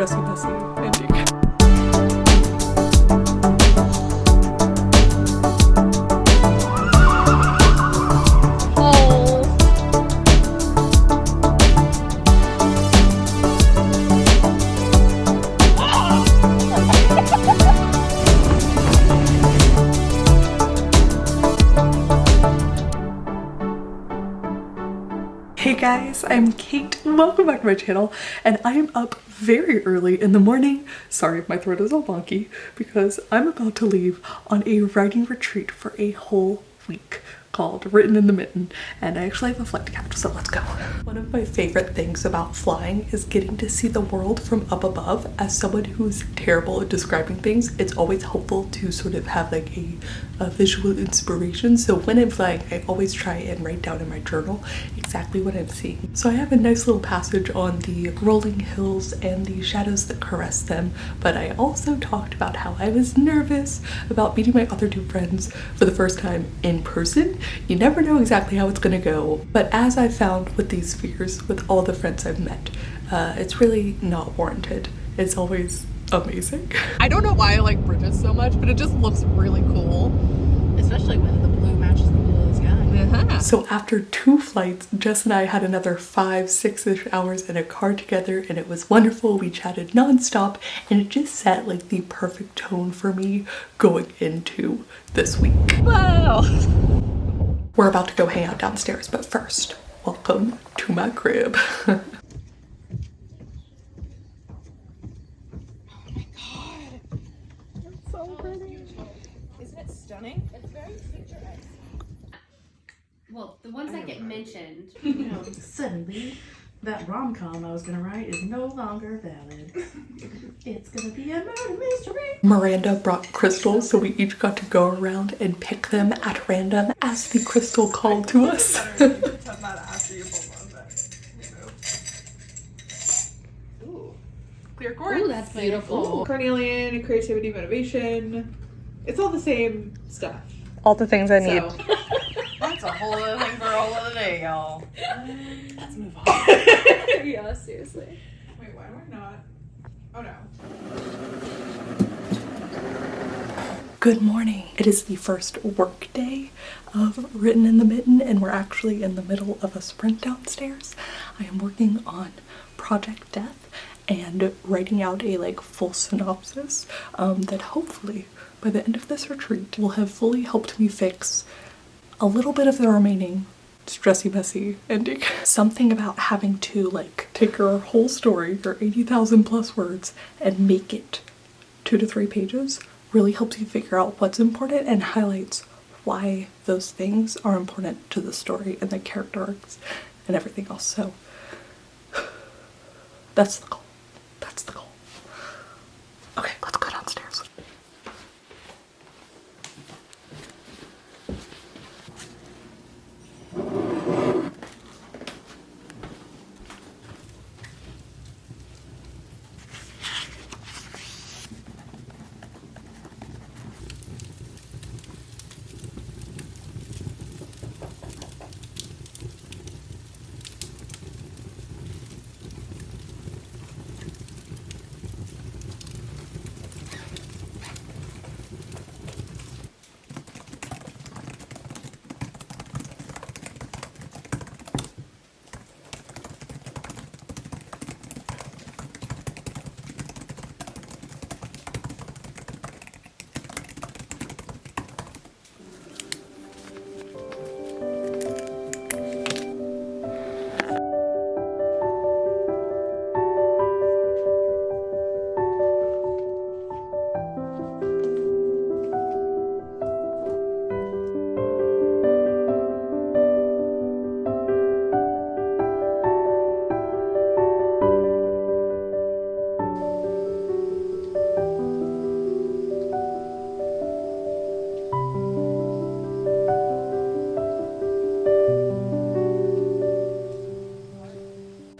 stressy, messy ending. Hey guys, I'm Kate, welcome back to my channel, and I am up very early in the morning. Sorry, my throat is all bonky because I'm about to leave on a writing retreat for a whole week called Written in the Mitten, and I actually have a flight to catch, so let's go. One of my favorite things about flying is getting to see the world from up above. As someone who's terrible at describing things, it's always helpful to sort of have like a visual inspiration. So when I'm flying, I always try and write down in my journal exactly what I'm seeing. So I have a nice little passage on the rolling hills and the shadows that caress them, but I also talked about how I was nervous about meeting my authortube friends for the first time in person. You never know exactly how it's gonna go, but as I found with these fears, with all the friends I've met, it's really not warranted. It's always amazing. I don't know why I like bridges so much, but it just looks really cool. Especially when the blue matches the blue of the sky. So after 2 flights, Jess and I had another 5-6-ish hours in a car together, and it was wonderful. We chatted nonstop, and it just set like the perfect tone for me going into this week. Wow. We're about to go hang out downstairs, but first, welcome to my crib. Oh my god. It's so pretty. Isn't it stunning? It's very picturesque. Well, the ones that get mentioned. You know, suddenly that rom-com I was gonna write is no longer valid. It's gonna be a murder mystery. Miranda brought crystals, so we each got to go around and pick them at random as the crystal called to us. Ooh. Clear quartz. Ooh, that's beautiful. Carnelian, creativity, motivation. It's all the same stuff. All the things I need. So, That's a whole other thing for a whole other day, y'all. Let's move on. yeah, seriously. Wait, why am I not? Oh no. Good morning. It is the first work day of Written in the Mitten, and we're actually in the middle of a sprint downstairs. I am working on Project Death and writing out a full synopsis that hopefully by the end of this retreat will have fully helped me fix a little bit of the remaining stressy, messy ending. Something about having to take your whole story, your 80,000 plus words, and make it 2 to 3 pages really helps you figure out what's important and highlights why those things are important to the story and the character arcs and everything else. So that's the goal. That's the goal. Okay, let's go downstairs.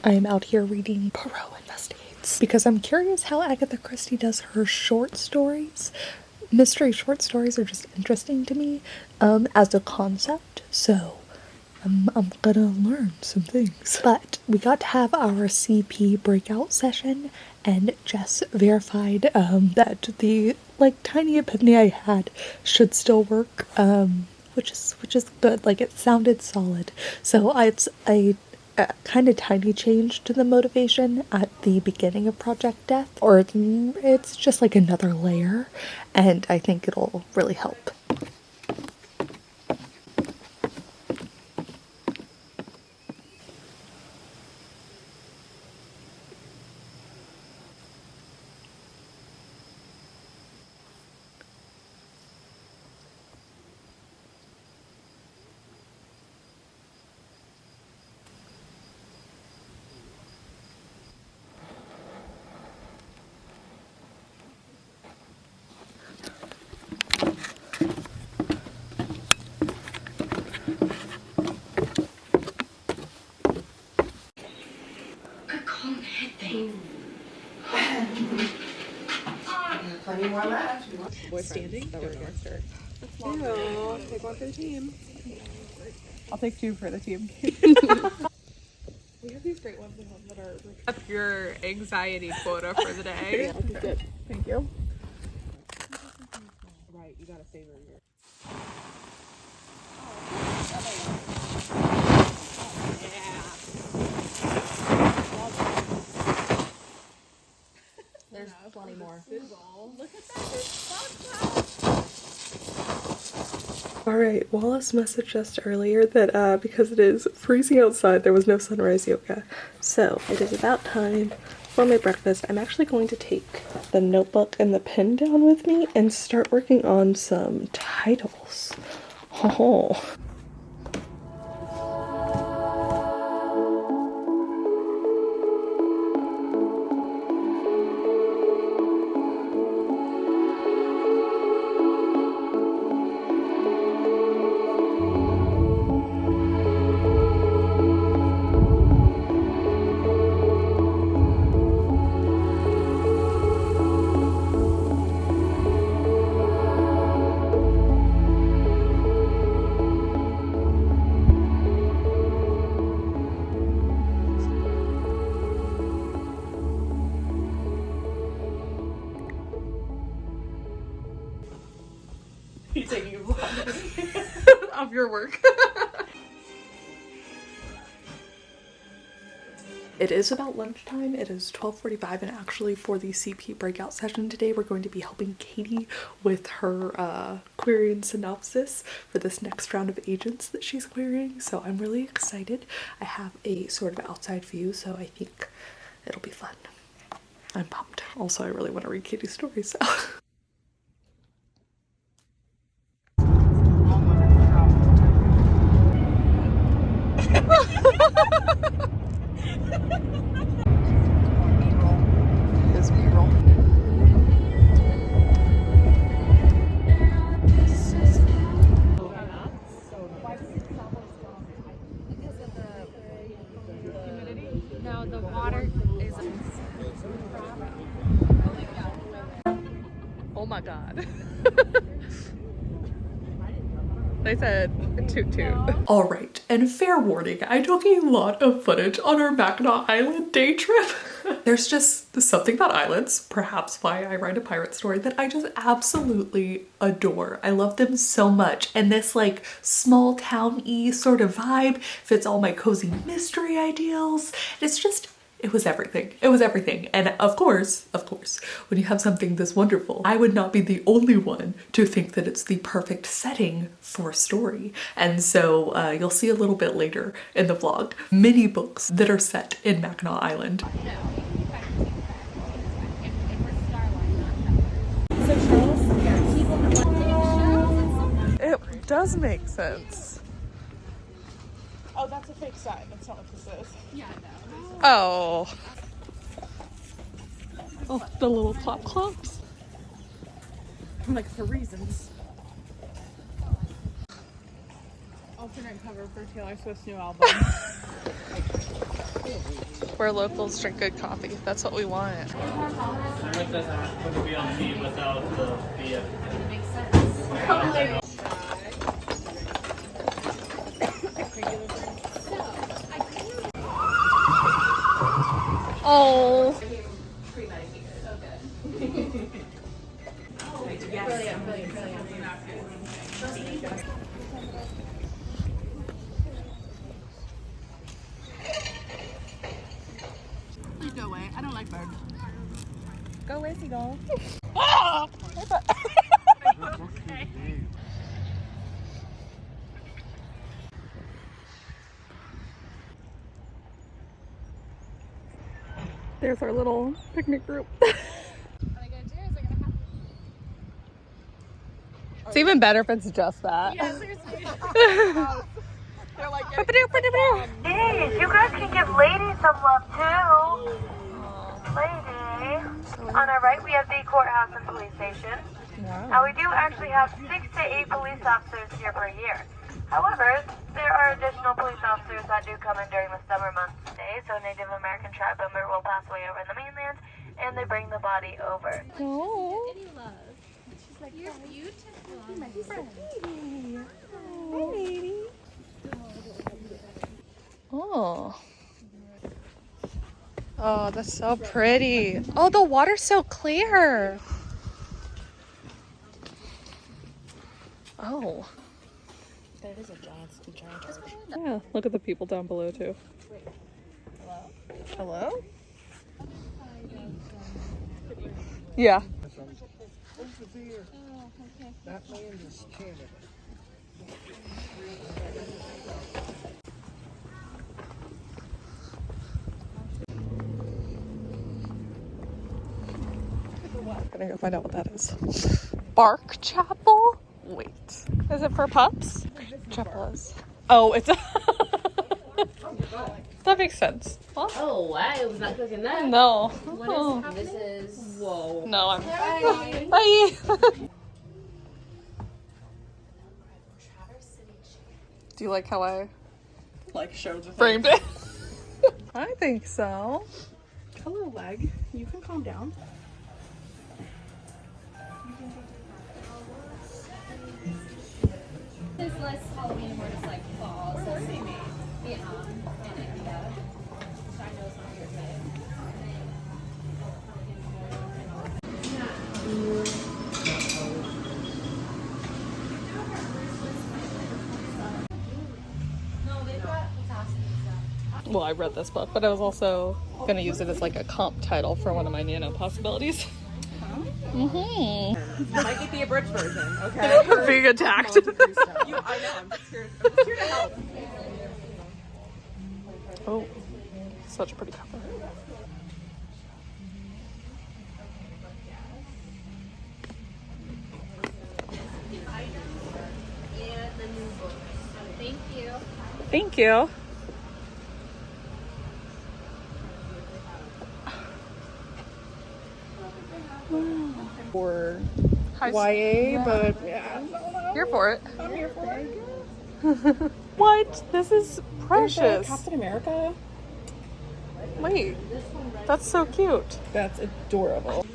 I am out here reading Poirot Investigates because I'm curious how Agatha Christie does her short stories. Mystery short stories are just interesting to me as a concept, so I'm gonna learn some things. But we got to have our CP breakout session, and Jess verified that the like tiny epiphany I had should still work, which is good. Like, it sounded solid. So it's a kind of tiny change to the motivation at the beginning of Project Death, or it's just like another layer, and I think it'll really help. Plenty more left. We're standing. Don't against her. Ew. Take one for the team. I'll take two for the team. We have these great ones at home that are up your anxiety quota for the day. Okay, good. Thank you. Right, you gotta savor your. There's plenty more. Look at that. Alright, Wallace messaged us earlier that because it is freezing outside, there was no sunrise yoga. So it is about time for my breakfast. I'm actually going to take the notebook and the pen down with me and start working on some titles. Oh. You're taking a vlog of your work. It is about lunchtime. It is 12:45, and actually for the CP breakout session today, we're going to be helping Katie with her querying synopsis for this next round of agents that she's querying. So I'm really excited. I have a sort of outside view, so I think it'll be fun. I'm pumped. Also, I really want to read Katie's story, so. This B-roll. No, the water is. Oh my god. They said toot toot. Alright, and fair warning, I took a lot of footage on our Mackinac Island day trip. There's just something about islands, perhaps why I write a pirate story, that I just absolutely adore. I love them so much, and this like small town-y sort of vibe fits all my cozy mystery ideals. It's just, it was everything. It was everything. And of course, when you have something this wonderful, I would not be the only one to think that it's the perfect setting for a story. And so you'll see a little bit later in the vlog, mini books that are set in Mackinac Island. It does make sense. Oh, that's a fake sign. That's not what this is. Yeah, I know. Oh. Oh, the little clop clops. Like, for reasons. Alternate cover for Taylor Swift's new album. Where locals drink good coffee. That's what we want. Makes sense. Regular Oh. Please go away. I don't like birds. Go away, seagull. There's our little picnic group. It's even better if it's just that. Hey, you guys can give Lady some love too. Lady. On our right, we have the courthouse and police station. Wow. Now, we do actually have 6 to 8 police officers here per year. However, there are additional police officers that do come in during the summer months today. So Native American tribe member will pass away over in the mainland, and they bring the body over. Oh. Any love. She's like, you're beautiful. My friend. Hi, lady. Oh. Oh, that's so pretty. Oh, the water's so clear. Oh. That is a giant fish. Yeah, look at the people down below too. Hello? Yeah. That land is Canada. I'm gonna go find out what that is. Bark Chapel? Wait. Is it for pups? Chapel is. Oh, it's a that makes sense. Well, Oh, I was not cooking that. no. What Oh. is this? Is whoa. No, I'm. Bye. Bye. Do you like how I Like showed with framed it? I think so. Hello, leg. You can calm down. It's less Halloween, more just like fall. So it's Vietnam. And India. Which I know is not your thing. No, they've got Picasso stuff. Well, I read this book, but I was also gonna use it as like a comp title for one of my nano possibilities. Mm-hmm. Might get the abridged version, okay? Being attacked. I know. I'm just here to help. Oh, such a pretty cover. Thank you. Thank you. For Hi, YA, but yeah. Here for it. I'm here for it. What? This is precious. Captain America. Wait, that's so cute. That's adorable.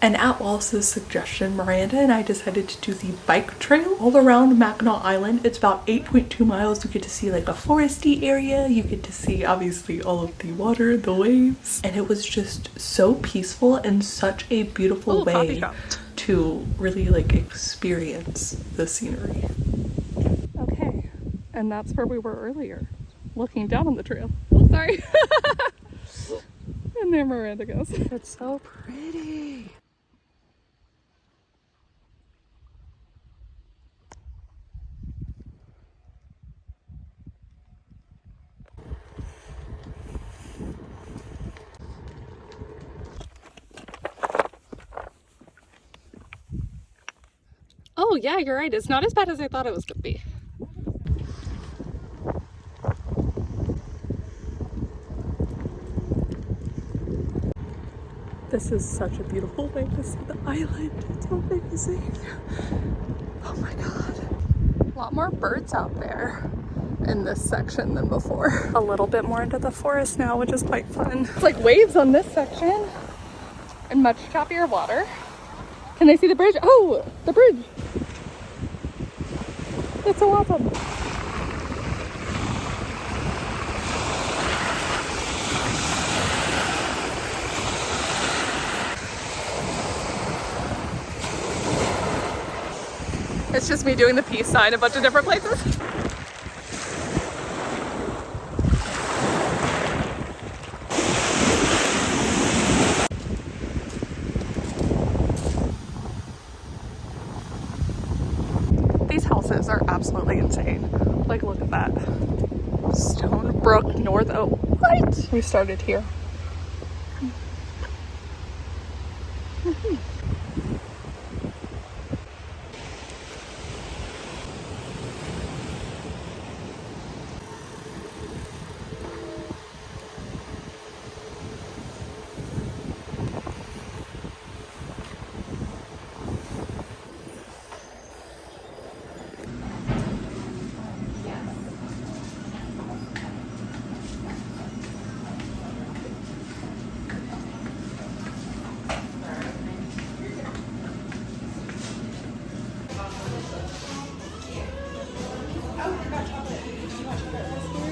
And at Wallace's suggestion, Miranda and I decided to do the bike trail all around Mackinac Island. It's about 8.2 miles. You get to see like a foresty area. You get to see obviously all of the water, the waves. And it was just so peaceful and such a beautiful way to really like experience the scenery. Okay, and that's where we were earlier, looking down on the trail. Oh, sorry. And there Miranda goes. It's so pretty. Oh yeah, you're right. It's not as bad as I thought it was gonna be. This is such a beautiful way to see the island. It's amazing. Oh my god. A lot more birds out there in this section than before. A little bit more into the forest now, which is quite fun. It's like waves on this section and much choppier water. Can I see the bridge? Oh, the bridge. That's so awesome. It's just me doing the peace sign a bunch of different places. These houses are absolutely insane. Like, look at that. Stone Brook North. Oh, what? We started here.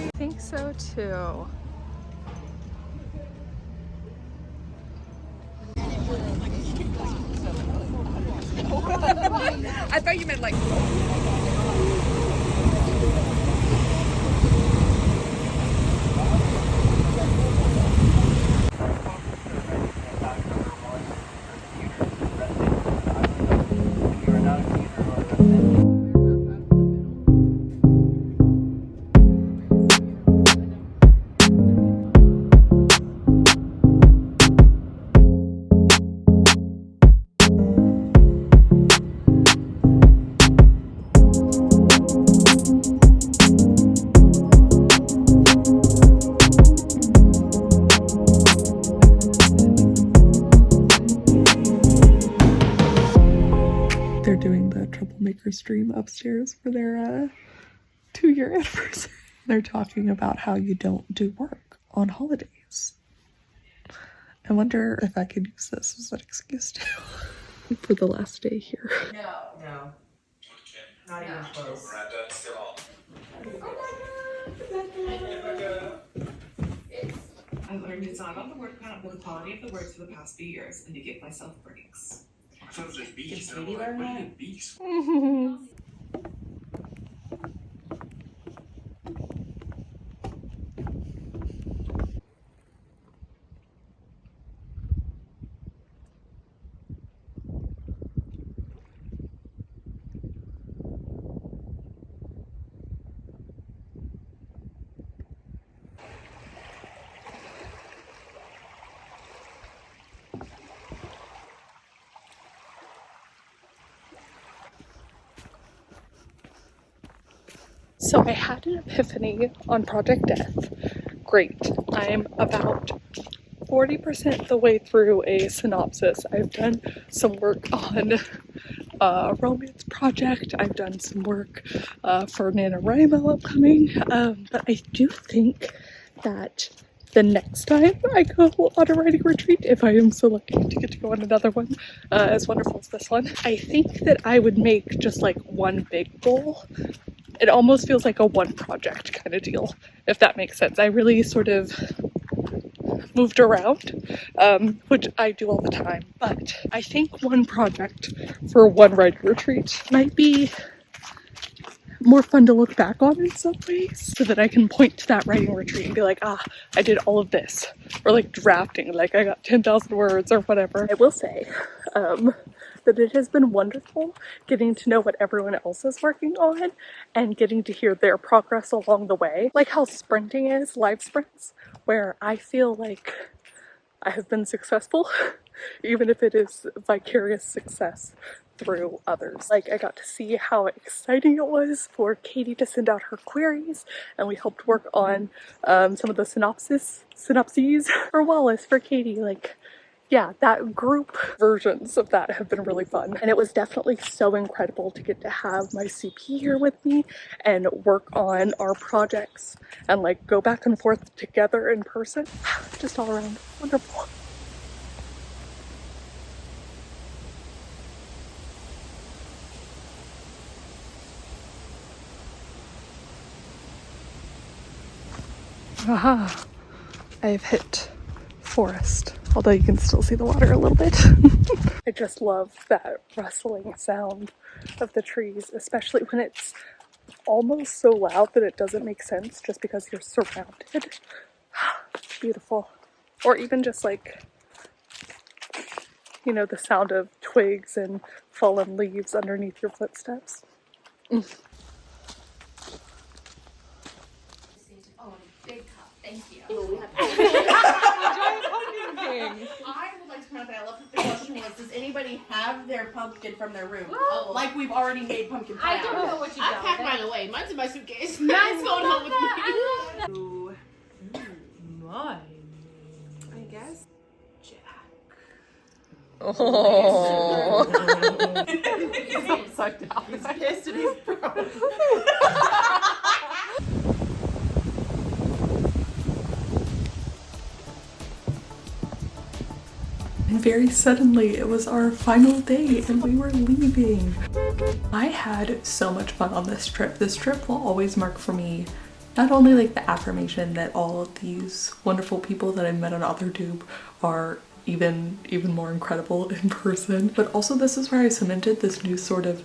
I think so too. I thought you meant like. They're doing the Troublemaker stream upstairs for their 2-year anniversary. They're talking about how you don't do work on holidays. I wonder if I could use this as an excuse too for the last day here. No. Not even close. I learned it's not about the word count, but the quality of the words for the past few years, and to give myself breaks. Did Katie learn that? So I had an epiphany on Project Death. Great. I'm about 40% the way through a synopsis. I've done some work on a romance project. I've done some work for NaNoWriMo upcoming. But I do think that the next time I go on a writing retreat, if I am so lucky to get to go on another one as wonderful as this one, I think that I would make just like one big goal. It almost feels like a one project kind of deal, if that makes sense. I really sort of moved around, which I do all the time, but I think one project for one writing retreat might be more fun to look back on in some ways, so that I can point to that writing retreat and be like, ah, I did all of this, or like drafting, like I got 10,000 words or whatever. I will say that it has been wonderful getting to know what everyone else is working on and getting to hear their progress along the way. Like how sprinting is, live sprints, where I feel like I have been successful, even if it is vicarious success through others. Like I got to see how exciting it was for Katie to send out her queries, and we helped work on some of the synopses for Wallace for Katie. Like yeah, that group versions of that have been really fun. And it was definitely so incredible to get to have my CP here with me and work on our projects and like go back and forth together in person. Just all around wonderful. Aha, I've hit forest, although you can still see the water a little bit. I just love that rustling sound of the trees, especially when it's almost so loud that it doesn't make sense just because you're surrounded. Beautiful. Or even just like, you know, the sound of twigs and fallen leaves underneath your footsteps. Oh, a big cup. Thank you. I would like to point out that I love that the question was, does anybody have their pumpkin from their room? Oh. Like we've already made pumpkin pie. I don't know what you I got. packed mine away. Mine's in my suitcase. Mine's going home with me. Mine. I guess. Oh. Sucked out. He's pissed and he's broke. And very suddenly it was our final day and we were leaving. I had so much fun on this trip. This trip will always mark for me not only like the affirmation that all of these wonderful people that I met on authortube are even more incredible in person, but also this is where I cemented this new sort of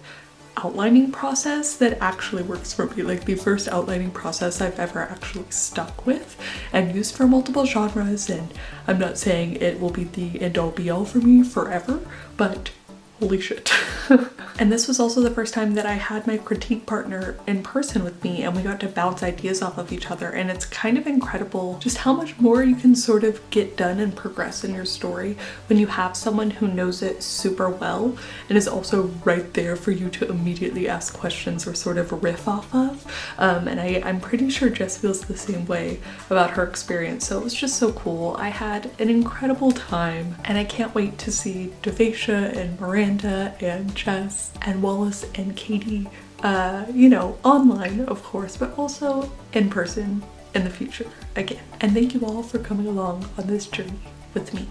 outlining process that actually works for me. Like the first outlining process I've ever actually stuck with and used for multiple genres, and I'm not saying it will be the end all be all for me forever, but holy shit. And this was also the first time that I had my critique partner in person with me and we got to bounce ideas off of each other, and it's kind of incredible just how much more you can sort of get done and progress in your story when you have someone who knows it super well and is also right there for you to immediately ask questions or sort of riff off of. And I'm pretty sure Jess feels the same way about her experience, so it was just so cool. I had an incredible time and I can't wait to see Devasia and Miranda and Jess and Wallace and Katie, you know, online of course, but also in person in the future again. And thank you all for coming along on this journey with me.